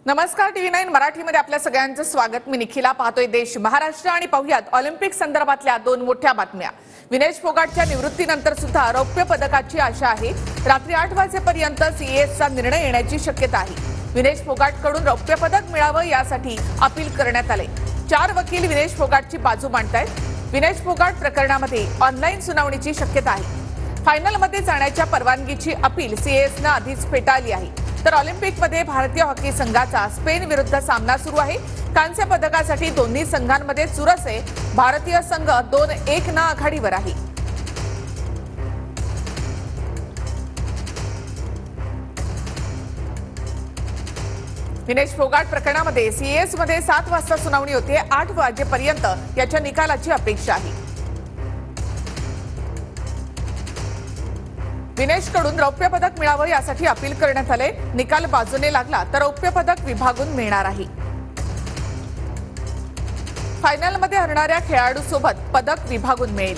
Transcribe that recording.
नमस्कार TV9 मराठीमध्ये आपल्या सगळ्यांचं स्वागत। मी निखिला पाहतोय देश महाराष्ट्र आणि पाहुयात ऑलिम्पिक संदर्भातल्या दोन मोठ्या बातम्या। विनेश फोगाटच्या निवृत्तीनंतर सुद्धा रौप्य पदकाची आशा आहे। रात्री 8 वाजेपर्यंत सीएसचा निर्णय येण्याची शक्यता आहे। विनेश फोगाटकडून रौप्य पदक मिळावं यासाठी अपील करण्यात आले। 4 वकील विनेश फोगाटची बाजू मांडतायत। विनेश फोगाट प्रकरणामध्ये ऑनलाईन सुनावणीची शक्यता आहे। फायनलमध्ये जाण्याच्या परवानगीची अपील सीएसने आधीच फेटाळली आहे। तर ऑलिम्पिकमध्ये भारतीय हॉकी संघाचा स्पेन विरुद्ध सामना सुरू आहे। कांस्य पदकासाठी दोन्ही संघांमध्ये चुरस आहे। भारतीय संघ 2-1 न आघाडीवर आहे। विनेश फोगाट प्रकरणामध्ये सीएस मध्ये 7 वाजता सुनावणी होते। 8 वाजेपर्यंत याच्या निकालाची अपेक्षा आहे। विनेशकडून रौप्य पदक मिळावं यासाठी अपील करण्यात आले। निकाल बाजूने लागला तर रौप्य पदक विभागून मिळणार आहे। फायनलमध्ये हरणाऱ्या खेळाडूसोबत पदक विभागून मिळेल।